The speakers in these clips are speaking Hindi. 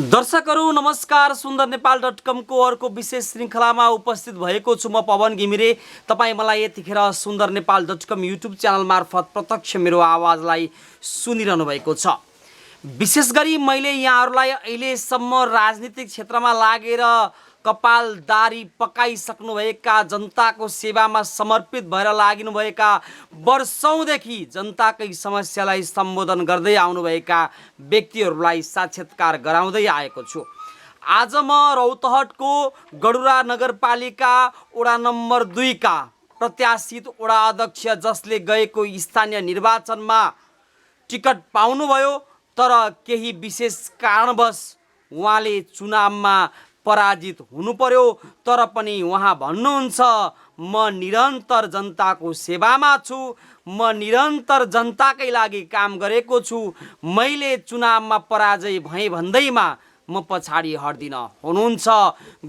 दर्शकहरू नमस्कार। सुन्दरनेपाल.com को अर्को विशेष श्रृङ्खलामा उपस्थित भएको छु म पवन घिमिरे। तपाईँ मलाई यतिखेर सुन्दरनेपाल.com युट्युब च्यानल मार्फत प्रत्यक्ष मेरो आवाजलाई सुनिरहनु भएको छ। विशेष गरी मैले यहाँहरूलाई अहिलेसम्म राजनीतिक क्षेत्रमा लागेर कपालदारी पकाइसक्नुभएका, जनताको सेवामा समर्पित भएर लागिनुभएका, वर्षौंदेखि जनताकै समस्यालाई सम्बोधन गर्दै आउनुभएका व्यक्तिहरूलाई साक्षात्कार गराउँदै आएको छु। आज म रौतहटको गडुरा नगरपालिका वडा नम्बर 2 का प्रत्याशित वडा अध्यक्ष जसले गएको स्थानीय निर्वाचनमा टिकट पाउनुभयो, तर केही विशेष कारणवश उहाँले चुनावमा पराजित हुनु पर्यो। तर पनि उहाँ भन्नुहुन्छ म निरन्तर जनताको सेवामा छु, म निरन्तर जनताकै लागि काम गरेको छु, मैले चुनावमा पराजय भएँ भन्दैमा म पछाडि हट्दिन हुनुहुन्छ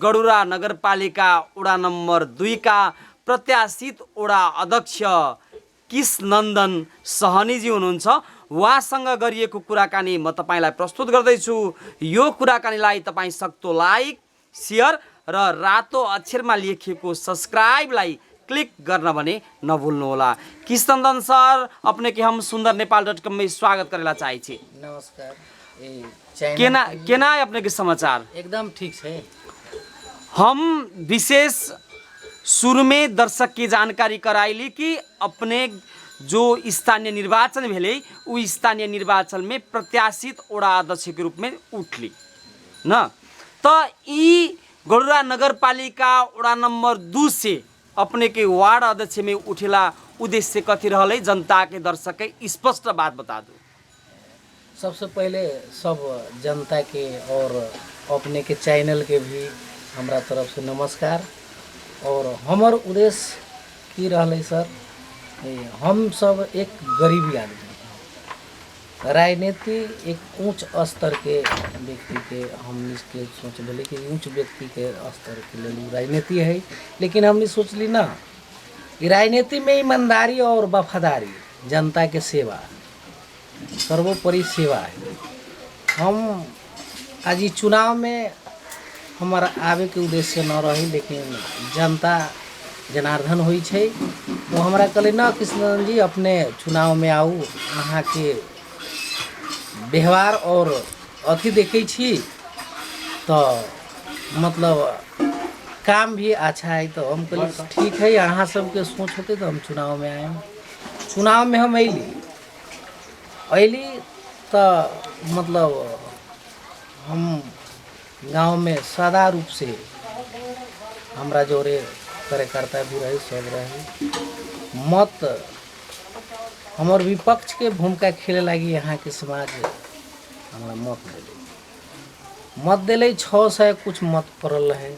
गडुरा नगरपालिका वडा नम्बर 2 का प्रत्याशित वडा अध्यक्ष किशनन्दन सहनीजी हुनुहुन्छ। उहाँसँग गरिएको कुराकानी म तपाईलाई प्रस्तुत गर्दैछु। यो कुराकानीलाई तपाईँ सक्दो लाइक, शेयर र रातो अक्षरमा लेखिएको सब्सक्राइबलाई क्लिक गर्न भने नभूल्नुहोला। किशनन्दन सर, अपने के हम सुंदरनेपाल.com में स्वागत करेला चाहे छी। नमस्कार। केना है अपने के समाचार? एकदम ठीक है। हम विशेष शुरू में दर्शक की जानकारी कराइली कि अपने जो स्थानीय निर्वाचन भेले उ स्थानीय निर्वाचन में प्रत्याशित वडा अध्यक्ष के रूप में उठली न, तो ई गडुरा नगरपालिका वडा नंबर 2 से अपने के वार्ड अध्यक्ष में उठेला उद्देश्य कथी रहले? जनता के दर्शक के स्पष्ट बात बता दो। सबसे पहले सब जनता के और अपने के चैनल के भी हमरा तरफ से नमस्कार। और हमार उद्देश्य की रहले सर, हम सब एक गरीबी आदमी, राजनीति एक उच्च स्तर के व्यक्ति के हमने के सोच भले कि उच्च व्यक्ति के स्तर के लिए राजनीति है, लेकिन हमने सोचली ना कि राजनीति में ईमानदारी और वफादारी, जनता के सेवा सर्वोपरि सेवा है। हम आज इस चुनाव में हमारा आवे के उद्देश्य न रही, लेकिन जनता जनार्दन हुई छे वो हमारा कहले ना किशनन्दन जी अपने चुनाव में आऊ, यहाँ के व्यवहार और अथी देखे छी तो मतलब काम भी अच्छा है। तो हम कहले ठीक है, यहाँ सबके सोच होते तो हम चुनाव में आए। चुनाव में हम अली तो मतलब हम गांव में सादा रूप से हमरा जोरे कार्यकर्ता भी रहे, सब रहे। मत हमार विपक्ष के भूमिका खेले लगी, यहाँ के समाज हमारा मत दिले 600 कुछ मत पड़ल है।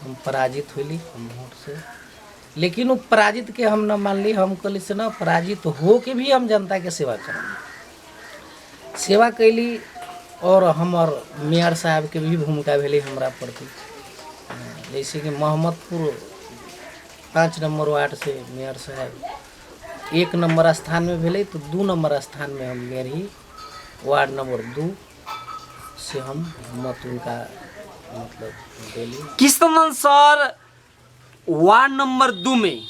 हम पराजित हुई हम वोट से, लेकिन वो पराजित के हम न मान ली। हम कहली से ना पराजित हो के भी हम जनता के सेवा करेंगे, सेवा कैली। और हमार मेयर साहब के भी भूमिका भेली हमरा प्रति, जैसे कि मोहम्मदपुर 5 नंबर वार्ड से मेयर साहब 1 नंबर स्थान में भेले, तो 2 नंबर स्थान में हम मेयर ही वार्ड नंबर 2 से हम मत उनका मतलब देली। किशनन्दन सर, वार्ड नंबर 2 में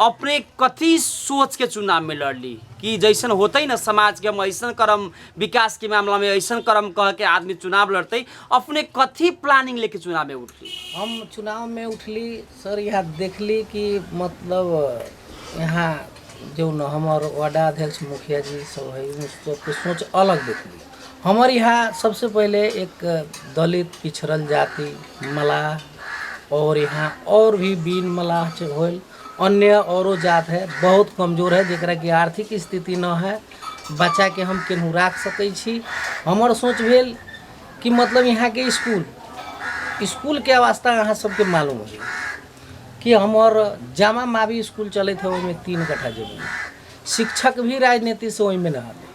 अपने कथी सोच के चुनाव में लड़ली कि जैसन होता ही ना समाज के हम ऐसा करम, विकास के मामला में ऐसा करम कह के आदमी चुनाव लड़ते, अपने कथी प्लानिंग लेके चुनाव में उठली? हम चुनाव में उठली सर, यहाँ देखली कि मतलब यहाँ जो न हमार वार्डा अध्यक्ष मुखिया जी सब है, उसको सोच अलग देखली। हमारे यहाँ सबसे पहले एक दलित पिछड़ल जाति मलाह और यहाँ और भी बीन मलाह होल, अन्य औरो जात है बहुत कमजोर है, जरा की आर्थिक स्थिति न है, बच्चा के हम केनहू राख सकै छी। हमार सोच भेल कि मतलब यहाँ के स्कूल के अवस्था यहाँ सबके मालूम है कि हमार जामा मावी स्कूल चले थे, वही में 3 कट्ठा जमीन, शिक्षक भी राजनीति से वही में न हले।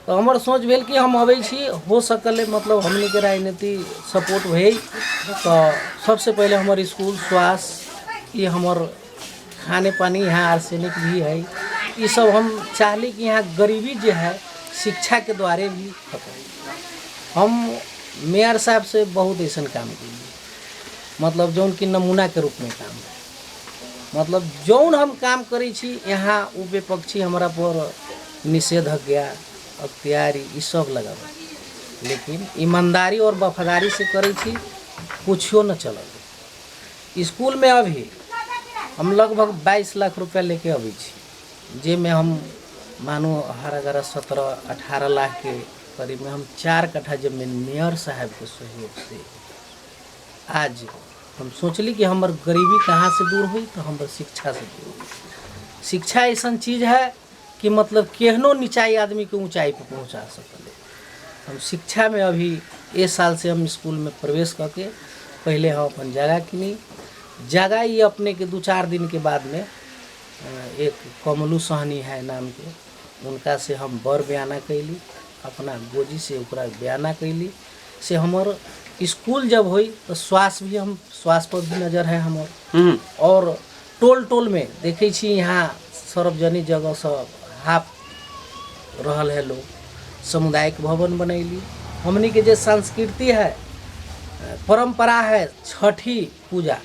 तो हमार सोच भेल कि हम अबै छी, हो सकले मतलब हमने के राजनीति सपोर्ट भई। तो सबसे पहले हमारे स्कूल, स्वास्थ्य, ये हमार खाने पानी, यहाँ आर्सेनिक भी है, ये सब हम चाहली कि यहाँ गरीबी जो है शिक्षा के द्वारे भी खत्म। हम मेयर साहब से बहुत ऐसा काम की मतलब जौन की नमूना के रूप में काम है। मतलब जौन हम काम करी छी यहाँ उ विपक्षी हमारा पर निषेधाज्ञा अख्तियारी ई सब लगावे, लेकिन ईमानदारी और वफादारी से करी छी कुछो न चलल। स्कूल में अभी हम लगभग 22 लाख रुपया लेके अभी छी, जे में हम मानो हर अगर 17-18 लाख के करीब में हम 4 कट्ठा जमीन मेयर साहब के सहयोग से आज हम सोचली कि हमार गरीबी कहाँ से दूर हुई, तो हमार शिक्षा से दूर हुई। शिक्षा ऐसा चीज़ है कि मतलब केहनो निचाई आदमी के ऊंचाई पर पहुंचा सकले। हम शिक्षा में अभी इस साल से हम स्कूल में प्रवेश करके पहले हम अपन जगह किनी, जगह ये अपने के 2-4 दिन के बाद में एक कमलू सहनी है नाम के, उनका से हम बर बयाना कैली, अपना गोजी से ओकरा बयाना कैली से हमार स्कूल जब हुई तो स्वास्थ्य भी हम स्वास्थ्य पर भी नज़र है हमार। और टोल टोल में देखे छी यहाँ सार्वजनिक जगह सब हाफ रहल है लोग, सामुदायिक भवन बनैली। हमनी के जे संस्कृति है परंपरा है छठी पूजा,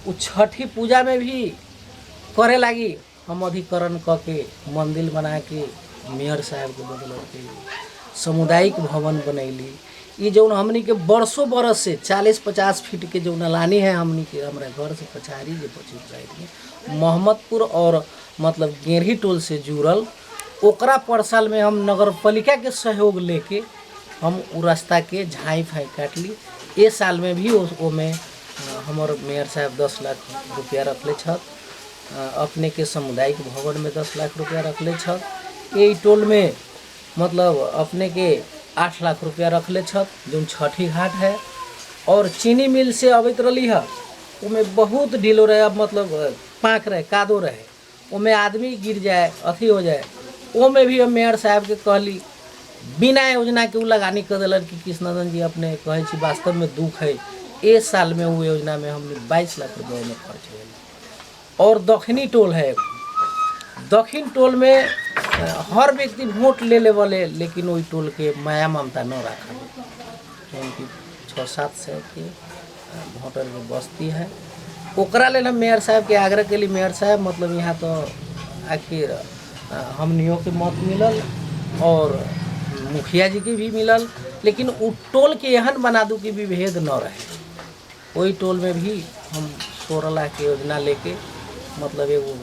उ छठी पूजा में भी करे लगी हम अधिकरण क के मंदिर बना के मेयर साहब के बदौलत के सामुदायिक भवन बनैली। ये जो हमनी के बरसों बरस से 40-50 फीट के जो नलानी है हमनी के हमारे घर से पछाड़ी जो 25 साइड में मोहम्मदपुर और मतलब गेरही टोल से जुड़ल, ओकरा परसाल में हम नगर पालिका के सहयोग लेके हम उ रास्ता के झाई फाई काट ली। ए साल में भी ओमे हमार मेयर साहब 10 लाख रुपया रखले छत, अपने के सामुदायिक भवन में 10 लाख रुपया रखले छत, यही टोल में मतलब अपने के 8 लाख रुपया रखले छत जो छठी घाट है। और चीनी मिल से अबैत रही है उमें बहुत ढीलो रहे, अब मतलब पाँक रहे कादो रहे, उमें आदमी गिर जाए अथी हो जाए, ओमें भी हम मेयर साहब के कहली बिना योजना के उ लगानी कर दिलन कि कृष्णनंदन जी अपने कहे छी वास्तव में दुख है। इस साल में वो योजना में हमने 22 लाख रुपये में खर्च हुए। और दक्षिणी टोल है, दक्षिण टोल में हर व्यक्ति वोट ले वाले, लेकिन वही टोल के माया ममता न रखा, उनकी 600-700 के वोटर की बस्ती है। ओकरा ले हम मेयर साहब के आग्रह के लिए मेयर साहब मतलब यहाँ तो आखिर हमनियों के मत मिलल और मुखिया जी के भी मिलल, लेकिन उ टोल के एहन बना दूँ कि विभेद न रहे। वही टोल में भी हम 16 लाख की योजना लेके मतलब एगो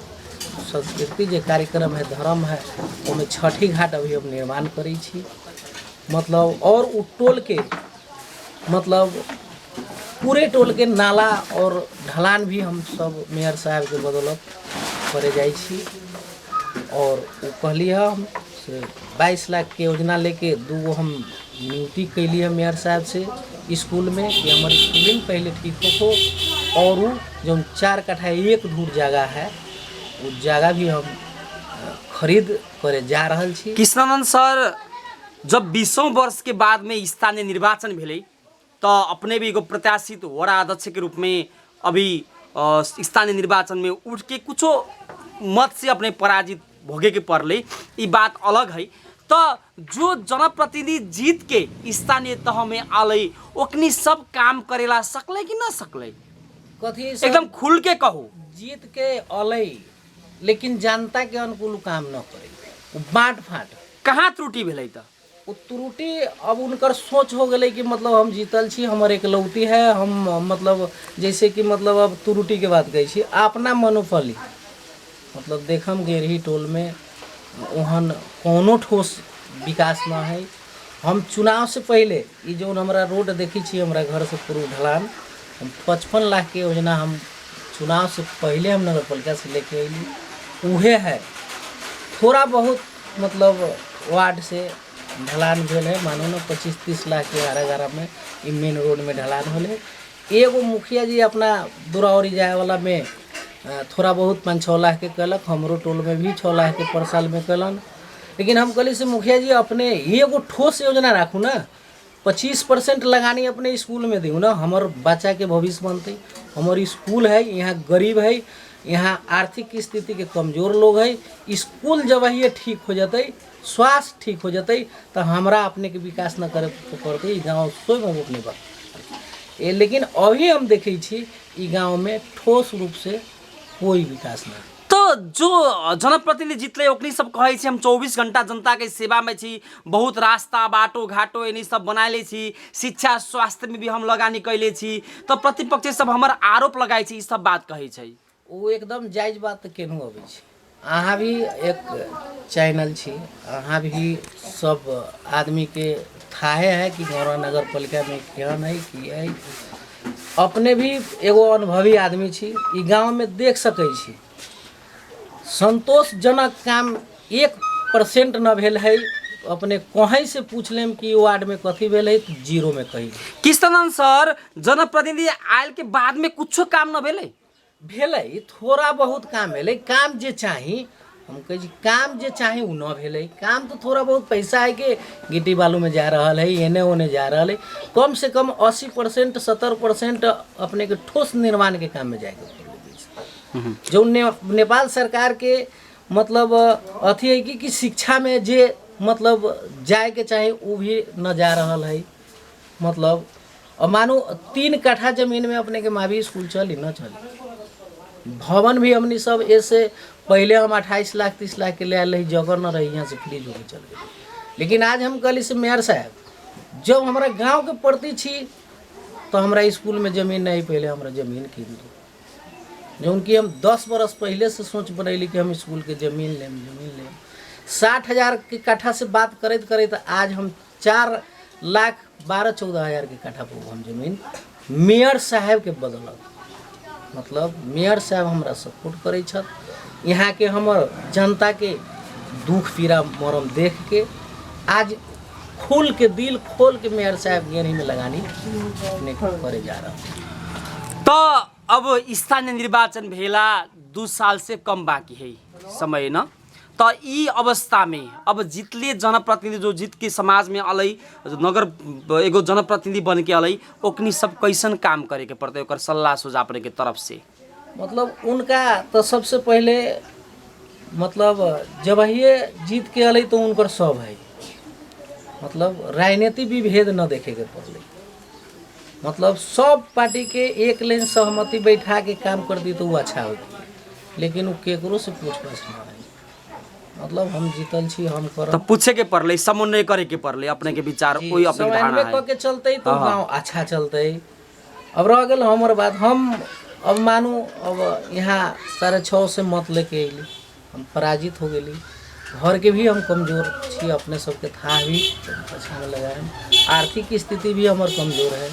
संस्कृति जो कार्यक्रम है धर्म है उसमें छठी घाट अभी हम निर्माण करी छी। मतलब और उ टोल के मतलब पूरे टोल के नाला और ढलान भी हम सब मेयर साहब के बदौलत करे जाई छी। और वो कहली है हम 22 लाख के योजना लेके 2 हम नियुक्ति कैली है मेयर साहब से स्कूल में कि हमारी स्कूलिंग पहले ठीक हो, और वो जो 4 कट्ठा 1 धूर जगह है वो जगह भी हम खरीद करे जा रहल छी। कृष्णानंद सर, जब 20 वर्ष के बाद में स्थानीय निर्वाचन भेलै तो अपने भी एगो प्रत्याशित वड़ा अध्यक्ष के रूप में अभी स्थानीय निर्वाचन में उठ के कुछो मत से अपने पराजित भोगे के पड़ले, ये बात अलग है। तो जो जनप्रतिनिधि जीत के स्थानीय तह में आले ओकनी सब काम करेला सकले कि ना सकले? कथी एकदम खुल के कहो। जीत के अलै लेकिन जनता के अनुकूल काम न करे, बाँट फाँट कहाँ त्रुटि भेलै? तो वो त्रुटि अब उनकर सोच हो गई कि मतलब हम जीतल छी, हमर एकलौती है, हम मतलब जैसे कि मतलब अब त्रुटि के बात कही छी अपना मनोफली मतलब देखम गेरही टोल में ओहन कोनो ठोस विकास न है। हम चुनाव से पहले ये जो हमारा रोड देखी छी हमारा घर से पूर्व ढलान, हम 55 लाख के योजना हम चुनाव से पहले हम नगर पालिका से लेके अली, उहे है। थोड़ा बहुत मतलब वार्ड से ढलान भेल है, मानो ना 25-30 लाख के 11 में ये मेन रोड में ढलान होल है। एगो मुखिया जी अपना दुरावरी जाए वाला में थोड़ा बहुत 5-6 लाख के कलक, हमरो टोल में भी 6 लाख के पर साल में कलन। लेकिन हम कहली से मुखिया जी अपने एगो ठोस योजना राखू ना, 25% लगानी अपने स्कूल में दी ना, हमार बच्चा के भविष्य बनते। हमारी स्कूल है यहाँ गरीब है, यहाँ आर्थिक स्थिति के कमजोर लोग है। स्कूल जब ये ठीक हो जाते, स्वास्थ्य ठीक हो जाते, तो हमरा अपने के विकास न करे पड़ते। गाँव स्वयं हम अपने बात लेकिन अभी हम देखे छी गाँव में ठोस रूप से कोई विकास नहीं। तो जो जनप्रतिनिधि जितले ओकनी सब कहे छी हम 24 घंटा जनता के सेवा में छी, बहुत रास्ता बाटो घाटो एनी सब बनाए छी, शिक्षा स्वास्थ्य में भी हम लगानी कैले छी, तो प्रतिपक्ष सब हमर आरोप लगाए छी, ई सब बात कहे छै। वो एकदम जायज बात तो केनहू अबै छै। अहाँ भी एक चैनल छी, अहाँ भी सब आदमी के थाहे है कि गौरा नगर पालिका में केहन है की है। अपने भी एगो अनुभवी आदमी छी, ई गाँव में देख सकै छी संतोषजनक काम 1% न भेल है। अपने कहीं से पूछ लेम कि वार्ड में कथी भेल है तो 0 में कही। कृष्णनंदन सर जनप्रतिनिधि आयल के बाद में कुछो काम न भेले? भेलै, थोड़ा बहुत काम भेलै। काम जे चाही हम कहे छी काम जे चाही उ न भेलै। काम तो थोड़ा बहुत पैसा है कि गिट्टी बालू में जा रहा है, एने ओने जा रहा है। कम से कम 80% 70% अपने के ठोस निर्माण के काम में जाएगा। जो नेपाल सरकार के मतलब अथी है कि शिक्षा में जे मतलब जाए के चाहे वो भी न जा रहा है। मतलब मानो 3 कट्ठा जमीन में अपने के मावी स्कूल चली न चली। भवन भी हमनी सब ऐसे पहले हम 28 लाख 30 लाख के ले आए जगह न रही, यहाँ से फ्रीज होकर चल गए। लेकिन आज हम कल से मेयर साहब जब हमारा गांव के प्रति छी तो हमारा स्कूल में जमीन नहीं, पहले हमारा जमीन कीन दो। जो उनकी हम 10 बरस पहले से सोच बनैली कि हम स्कूल के जमीन लें 60,000 के कट्ठा से बात करते करते आज हम 4,12,14,000 के कट्ठा पर हम जमीन मेयर साहब के बदलत। मतलब मेयर साहब हमरा सपोर्ट करे छत। यहाँ के हमर जनता के दुख पीड़ा मरम देख के आज खुल के दिल खोल के मेयर साहब गेनी में लगानी अपने करे जा रहा। तो अब स्थानीय निर्वाचन भेला 2 साल से कम बाकी है समय न, तो ई अवस्था में अब जितले जनप्रतिनिधि जो जीत के समाज में अलै, नगर एगो जनप्रतिनिधि बन के अलै, ओकनी सब कैसन काम करे के पड़ते, ओकर सलाह सुझाव अपने के तरफ से? मतलब उनका तो सबसे पहले मतलब जब ये जीत के अलै तो उनकर सब है मतलब राजनीति भी भेद न देखे के पड़े। मतलब सब पार्टी के एक लाइन सहमति बैठा के काम कर दी तो वो अच्छा होती, लेकिन वो केकरो से पूछताछ न है। मतलब हम जीतल छी, हम कर तो पूछे के पड़ले, समन्वय करे के पड़ले, अपने के विचार कोई अपने धारणा है के चलते तो गांव अच्छा चलते। अब रह गल हमर बात, हम अब मानू अब यहाँ 6.5 से मत लेके अली, हम पराजित हो गई। घर के भी हम कमजोर छी, अपने सबके था भी पछा में लगाए। आर्थिक स्थिति भी हमार कमजोर है।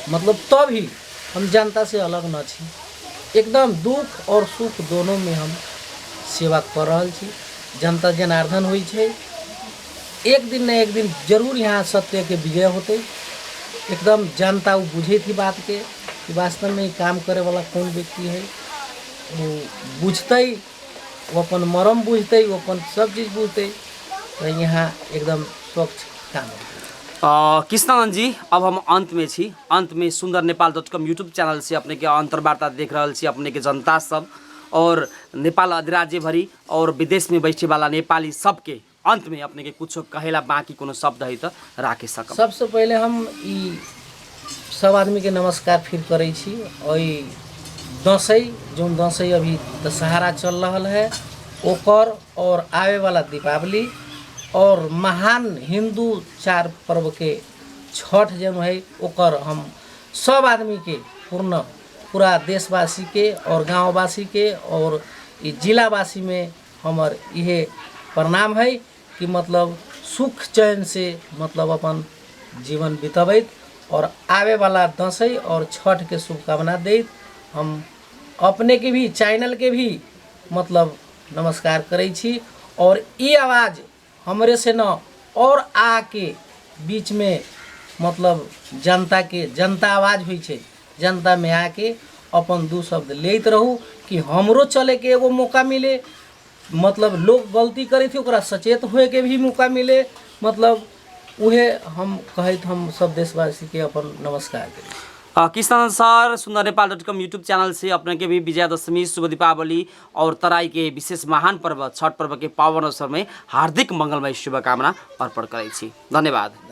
मतलब तभी हम जनता से अलग न छी, एकदम दुख और सुख दोनों में हम सेवा कर रहा छी। जनता जनार्दन हुई छे, एक दिन न एक दिन जरूर यहाँ सत्य के विजय होते। एकदम जनता वो बुझे थी बात के कि वास्तव में काम करे वाला कौन व्यक्ति है, वो बुझते, वो अपन मरम बुझते, वो अपन सब चीज़ बुझते, तो यहाँ एकदम स्वच्छ काम है। कृष्णनंदन जी, अब हम अंत में छी। अंत में sundarnepal.com यूट्यूब चैनल से अपने के अंतर्वार्ता देख रहा छी, अपने के जनता सब और नेपाल अधिराज्य भरी और विदेश में बैठे वाला नेपाली सबके अंत में अपने के कुछ कहेला बाकी कोनो शब्द है तो राखे सकम? सबसे पहले हम ई सब आदमी के नमस्कार फिर करे छी। और दसई जो दसई अभी दशहरा चल रहा है ओकर और आवे वाला दीपावली और महान हिंदू 4 पर्व के छठ जो है ओकर हम सब आदमी के पूरा देशवासी के और गांववासी के और जिलावासी में हमर यह प्रणाम है कि मतलब सुख चैन से मतलब अपन जीवन बिताबैत और आवे वाला दसई और छठ के शुभकामना देत हम अपने के भी चैनल के भी मतलब नमस्कार करे छी। और ये आवाज़ हमरे से न और आके बीच में मतलब जनता आवाज़ हुई छे, जनता में आके अपन 2 शब्द लेत रहू कि हमरो चले के एगो मौका मिले। मतलब लोग गलती करे थे ओकरा सचेत होए के भी मौका मिले। मतलब उहे हम कहत हम सब देशवासी के अपन नमस्कार करें। किसान सर sundarnepal.com यूट्यूब चैनल से अपने के भी विजयादशमी, शुभ दीपावली और तराई के विशेष महान पर्व छठ पर्व के पावन अवसर में हार्दिक मंगलमय शुभकामना अर्पण करै छी। धन्यवाद।